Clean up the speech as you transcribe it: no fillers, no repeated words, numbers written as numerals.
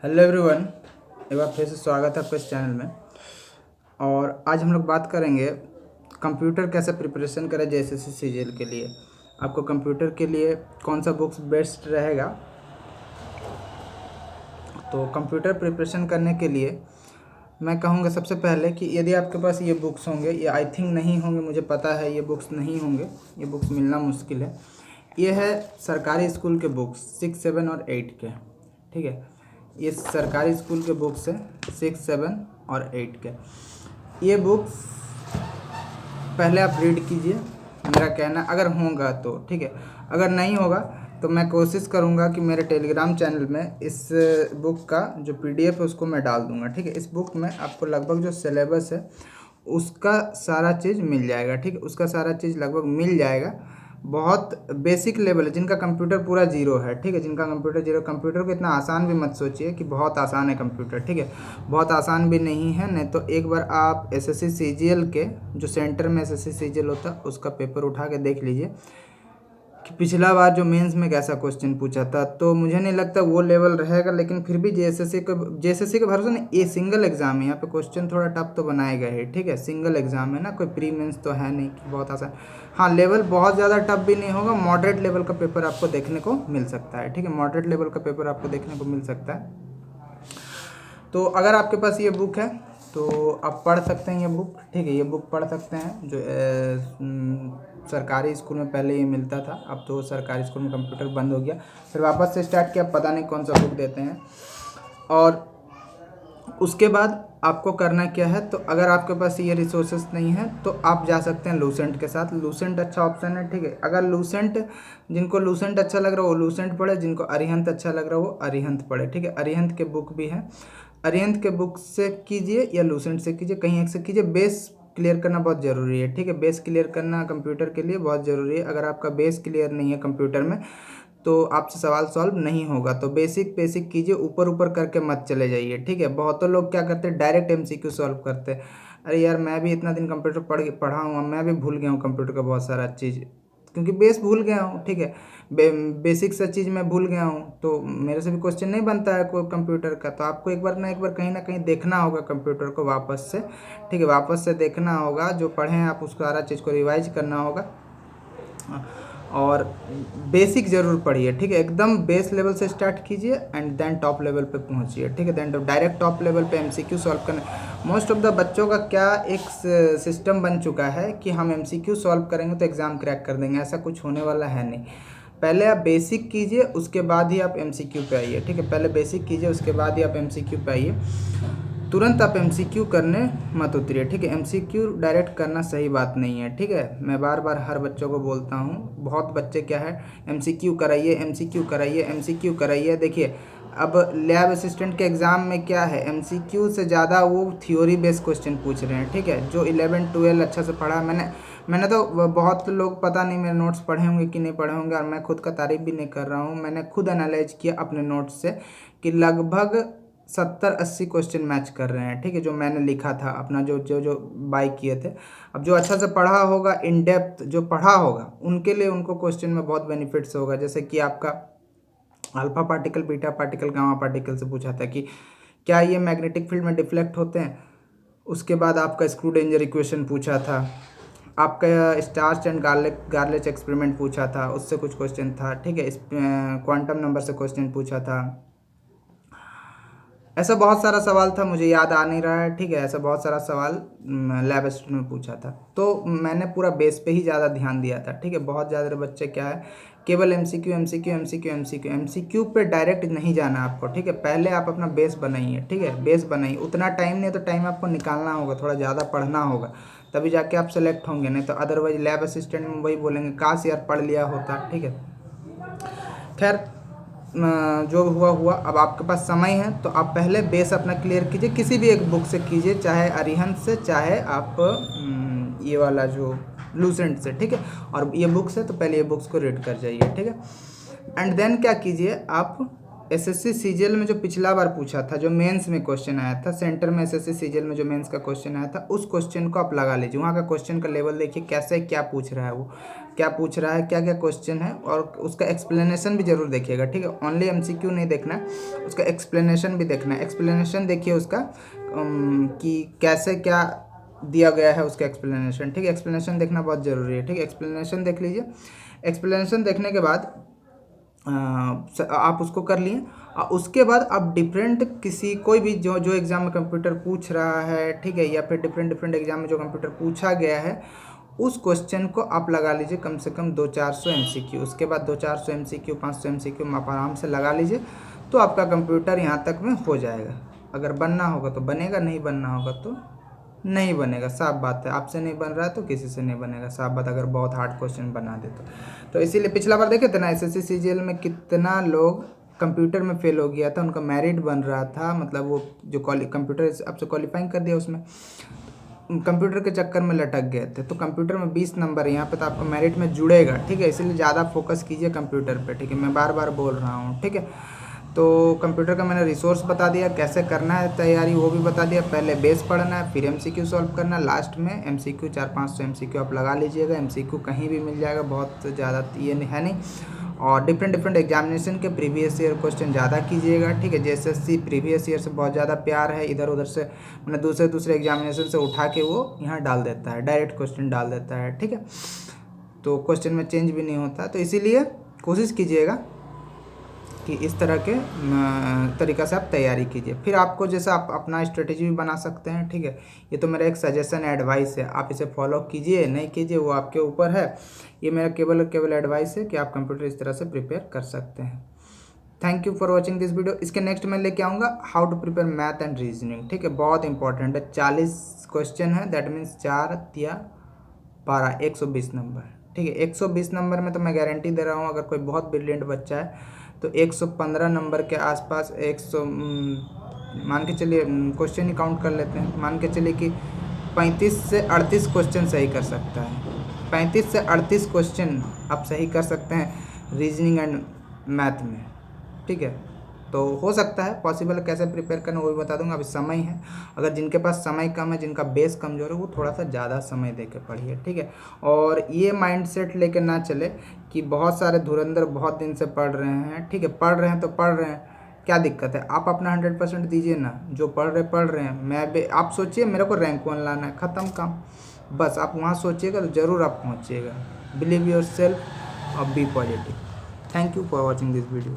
Hello everyone, एक बार फिर से स्वागत है आपका इस चैनल में। और आज हम लोग बात करेंगे कंप्यूटर कैसे प्रिपरेशन करें जेएसएससी सीजीएल के लिए। आपको कंप्यूटर के लिए कौन सा बुक्स बेस्ट रहेगा। तो कंप्यूटर प्रिपरेशन करने के लिए मैं कहूँगा सबसे पहले कि यदि आपके पास ये बुक्स होंगे, ये आई थिंक नहीं होंगे, मुझे पता है ये बुक्स नहीं होंगे, ये बुक्स मिलना मुश्किल है। ये है सरकारी स्कूल के बुक्स 6, 7 और 8 के, ठीक है। ये सरकारी स्कूल के बुक्स है 6, 7 और 8 के। ये बुक्स पहले आप रीड कीजिए, मेरा कहना अगर होगा तो, ठीक है। अगर नहीं होगा तो मैं कोशिश करूंगा कि मेरे टेलीग्राम चैनल में इस बुक का जो पीडीएफ है उसको मैं डाल दूंगा, ठीक है। इस बुक में आपको लगभग जो सिलेबस है उसका सारा चीज़ मिल जाएगा, ठीक है। उसका सारा चीज़ लगभग मिल जाएगा। बहुत बेसिक लेवल है, जिनका कंप्यूटर पूरा जीरो है, ठीक है। जिनका कंप्यूटर जीरो, कंप्यूटर को इतना आसान भी मत सोचिए कि बहुत आसान है कंप्यूटर, ठीक है। बहुत आसान भी नहीं है। नहीं तो एक बार आप एसएससी सीजीएल के जो सेंटर में एसएससी सीजीएल होता है उसका पेपर उठा के देख लीजिए कि पिछला बार जो मेंस में कैसा क्वेश्चन पूछा था। तो मुझे नहीं लगता वो लेवल रहेगा, लेकिन फिर भी जेएसएससी के भरोसे नहीं, ये सिंगल एग्जाम है, यहाँ पे क्वेश्चन थोड़ा टफ तो बनाएगा ही, ठीक है। सिंगल एग्जाम है ना, कोई प्री मेंस तो है नहीं कि बहुत आसान। हाँ, लेवल बहुत ज़्यादा टफ भी नहीं होगा, मॉडरेट लेवल का पेपर आपको देखने को मिल सकता है, ठीक है। मॉडरेट लेवल का पेपर आपको देखने को मिल सकता है। तो अगर आपके पास ये बुक है तो आप पढ़ सकते हैं ये बुक, ठीक है। ये बुक पढ़ सकते हैं जो सरकारी स्कूल में पहले ये मिलता था, अब तो सरकारी स्कूल में कंप्यूटर बंद हो गया, फिर वापस से स्टार्ट किया, पता नहीं कौन सा बुक देते हैं। और उसके बाद आपको करना क्या है, तो अगर आपके पास ये रिसोर्सेस नहीं है तो आप जा सकते हैं लूसेंट के साथ। लूसेंट अच्छा ऑप्शन है, ठीक है। अगर लूसेंट, जिनको लूसेंट अच्छा लग रहा है वो लूसेंट पढ़े, जिनको अरिहंत अच्छा लग रहा है वो अरिहंत पढ़े, ठीक है। अरिहंत के बुक भी है, अरिहंत के बुक से कीजिए या लूसेंट से कीजिए, कहीं एक से कीजिए। बेस क्लियर करना बहुत ज़रूरी है, ठीक है। बेस क्लियर करना कंप्यूटर के लिए बहुत ज़रूरी है। अगर आपका बेस क्लियर नहीं है कंप्यूटर में तो आपसे सवाल सॉल्व नहीं होगा। तो बेसिक बेसिक कीजिए, ऊपर ऊपर करके मत चले जाइए, ठीक है। बहुतों लोग क्या करते हैं, डायरेक्ट एमसीक्यू सॉल्व करते हैं। अरे यार, मैं भी इतना दिन कंप्यूटर पढ़ा हूँ, मैं भी भूल गया हूँ कंप्यूटर का बहुत सारा चीज़, क्योंकि बेस भूल गया हूँ, ठीक है। बेसिक सा चीज़ मैं भूल गया हूँ, तो मेरे से भी क्वेश्चन नहीं बनता है कोई कंप्यूटर का। तो आपको एक बार कहीं ना कहीं देखना होगा कंप्यूटर को वापस से, ठीक है। वापस से देखना होगा, जो पढ़े हैं आप उसको सारा चीज़ को रिवाइज करना होगा। और बेसिक ज़रूर पढ़िए, ठीक है। एकदम बेस लेवल से स्टार्ट कीजिए एंड देन टॉप लेवल पे पहुंचिए, ठीक है। देन डायरेक्ट टॉप लेवल पे एमसीक्यू सॉल्व करना। मोस्ट ऑफ द बच्चों का क्या एक सिस्टम बन चुका है कि हम एमसीक्यू सॉल्व करेंगे तो एग्ज़ाम क्रैक कर देंगे। ऐसा कुछ होने वाला है नहीं। पहले आप बेसिक कीजिए, उसके बाद ही आप एमसीक्यू पे आइए, ठीक है। पहले बेसिक कीजिए, उसके बाद ही आप एमसीक्यू पे आइए। तुरंत आप एमसीक्यू करने मत उतरिए, ठीक है। एमसीक्यू डायरेक्ट करना सही बात नहीं है, ठीक है। मैं बार बार हर बच्चों को बोलता हूँ, बहुत बच्चे क्या है, एमसीक्यू कराइए, एमसीक्यू कराइए, एमसीक्यू कराइए। देखिए, अब लैब असिस्टेंट के एग्ज़ाम में क्या है, एमसीक्यू से ज़्यादा वो थ्योरी बेस्ड क्वेश्चन पूछ रहे हैं, ठीक है। जो 11, 12 अच्छा से पढ़ा, मैंने तो बहुत लोग पता नहीं मेरे नोट्स पढ़े होंगे कि नहीं पढ़े होंगे, और मैं खुद का तारीफ भी नहीं कर रहा हूँ। मैंने खुद एनालाइज किया अपने नोट्स से कि लगभग 70-80 क्वेश्चन मैच कर रहे हैं, ठीक है। जो मैंने लिखा था अपना, जो जो जो बाई किए थे। अब जो अच्छा से पढ़ा होगा, इन डेप्थ जो पढ़ा होगा, उनके लिए उनको क्वेश्चन में बहुत बेनिफिट्स होगा। जैसे कि आपका alpha particle, beta particle, gamma particle से पूछा था कि क्या ये मैग्नेटिक फील्ड में डिफ्लेक्ट होते हैं। उसके बाद आपका स्क्रू डेंजर इक्वेशन पूछा था, आपका स्टार्च एंड गार्लेच एक्सपेरिमेंट पूछा था, उससे कुछ क्वेश्चन था, ठीक है। इस क्वांटम नंबर से क्वेश्चन पूछा था। ऐसा बहुत सारा सवाल था, मुझे याद आ नहीं रहा है, ठीक है। ऐसा बहुत सारा सवाल लैब स्टूडेंट में पूछा था, तो मैंने पूरा बेस पे ही ज़्यादा ध्यान दिया था, ठीक है। बहुत ज़्यादा बच्चे क्या है, केवल MCQ MCQ MCQ MCQ MCQ पे डायरेक्ट नहीं जाना आपको, ठीक है। पहले आप अपना बेस बनाइए, ठीक है। बेस बनाइए, उतना टाइम नहीं तो टाइम आपको निकालना होगा, थोड़ा ज़्यादा पढ़ना होगा, तभी जाके आप सेलेक्ट होंगे। नहीं तो अदरवाइज लैब असिस्टेंट में वही बोलेंगे, काश यार पढ़ लिया होता, ठीक है। खैर, जो हुआ हुआ। अब आपके पास समय है तो आप पहले बेस अपना क्लियर कीजिए, किसी भी एक बुक से कीजिए, चाहे अरिहंत से, चाहे आप ये वाला जो लूसेंट से, ठीक है। और ये बुक्स है तो पहले ये बुक्स को रीड कर जाइए, ठीक है। एंड देन क्या कीजिए, आप एसएससी सीजीएल में जो पिछला बार पूछा था, जो मेंस में क्वेश्चन आया था सेंटर में, एसएससी सीजीएल में जो मेंस का क्वेश्चन आया था, उस क्वेश्चन को आप लगा लीजिए। वहाँ का क्वेश्चन का लेवल देखिए कैसे क्या पूछ रहा है, वो क्या पूछ रहा है, क्या क्या क्वेश्चन है, और उसका एक्सप्लेनेशन भी जरूर देखिएगा, ठीक है। ओनली एमसीक्यू नहीं देखना है, उसका एक्सप्लेनेशन भी देखना है। एक्सप्लेनेशन देखिए उसका कि कैसे क्या दिया गया है, उसका एक्सप्लेनेशन, ठीक है। एक्सप्लेनेशन देखना बहुत ज़रूरी है, ठीक है। एक्सप्लेनेशन देख लीजिए। एक्सप्लेनेशन देखने के बाद आप उसको कर लिए। उसके बाद आप डिफरेंट किसी कोई भी जो जो एग्ज़ाम में कंप्यूटर पूछ रहा है, ठीक है, या फिर डिफरेंट एग्ज़ाम में जो कंप्यूटर पूछा गया है, उस क्वेश्चन को आप लगा लीजिए कम से कम 200-400 एमसीक्यू। उसके बाद 200-400 एमसीक्यू, 500 एमसीक्यू आप आराम से लगा लीजिए, तो आपका कंप्यूटर यहाँ तक में हो जाएगा। अगर बनना होगा तो बनेगा, नहीं बनना होगा तो नहीं बनेगा, साफ बात है। आपसे नहीं बन रहा है तो किसी से नहीं बनेगा, साफ बात। अगर बहुत हार्ड क्वेश्चन बना दे तो इसीलिए पिछला बार देखे थे ना एसएससी सीजीएल में कितना लोग कंप्यूटर में फेल हो गया था, उनका मेरिट बन रहा था, मतलब वो जो कंप्यूटर आपसे क्वालिफाइंग कर दिया, उसमें कंप्यूटर के चक्कर में लटक गए थे। तो कंप्यूटर में 20 नंबर है यहाँ पे, तो आपका मेरिट में जुड़ेगा, ठीक है। इसलिए ज़्यादा फोकस कीजिए कंप्यूटर पे, ठीक है। मैं बार बार बोल रहा हूँ, ठीक है। तो कंप्यूटर का मैंने रिसोर्स बता दिया, कैसे करना है तैयारी वो भी बता दिया। पहले बेस पढ़ना है, फिर एमसीक्यू सॉल्व करना, लास्ट में एमसीक्यू 400-500 एमसीक्यू आप लगा लीजिएगा। एमसीक्यू कहीं भी मिल जाएगा, बहुत ज़्यादा ये है नहीं। और डिफरेंट एग्जामिनेशन के प्रीवियस ईयर क्वेश्चन ज़्यादा कीजिएगा, ठीक है। जेएसएससी प्रीवियस ईयर से बहुत ज़्यादा प्यार है, इधर उधर से मैंने दूसरे एग्जामिनेशन से उठा के वो यहाँ डाल देता है, डायरेक्ट क्वेश्चन डाल देता है, ठीक है। तो क्वेश्चन में चेंज भी नहीं होता, तो इसीलिए कोशिश कीजिएगा कि इस तरह के तरीक़ा से आप तैयारी कीजिए। फिर आपको जैसा आप अपना स्ट्रेटेजी भी बना सकते हैं, ठीक है। ये तो मेरा एक सजेशन एडवाइस है, आप इसे फॉलो कीजिए नहीं कीजिए वो आपके ऊपर है। ये मेरा केवल एडवाइस है कि आप कंप्यूटर इस तरह से प्रिपेयर कर सकते हैं। Thank you for watching this video. इसके नेक्स्ट मैं लेके आऊँगा how to prepare math and reasoning, ठीक है। बहुत इंपॉर्टेंट है, 40 क्वेश्चन है, दैट मीन्स 4 या 12, 120 नंबर, ठीक है। 120 नंबर में तो मैं गारंटी दे रहा हूँ, अगर कोई बहुत ब्रिलियंट बच्चा है तो 115 नंबर के आसपास 100 मान के चलिए, क्वेश्चन ही काउंट कर लेते हैं, मान के चलिए कि 35 से 38 क्वेश्चन सही कर सकता है। 35 से 38 क्वेश्चन आप सही कर सकते हैं रीजनिंग एंड मैथ में, ठीक है। तो हो सकता है, पॉसिबल है। कैसे प्रिपेयर करना वो भी बता दूंगा। अभी समय है, अगर जिनके पास समय कम है, जिनका बेस कमज़ोर है, वो थोड़ा सा ज़्यादा समय दे के पढ़िए, ठीक है। और ये माइंडसेट लेके ना चले कि बहुत सारे धुरंधर बहुत दिन से पढ़ रहे हैं, ठीक है। पढ़ रहे हैं तो पढ़ रहे हैं, क्या दिक्कत है। आप अपना 100% दीजिए ना, जो पढ़ रहे हैं। मैं भी, आप सोचिए मेरे को रैंक 1 लाना है, ख़त्म काम। बस आप वहाँ सोचिएगा तो ज़रूर आप पहुँचिएगा। बिलीव योर सेल्फ और be positive. Thank you for watching this video.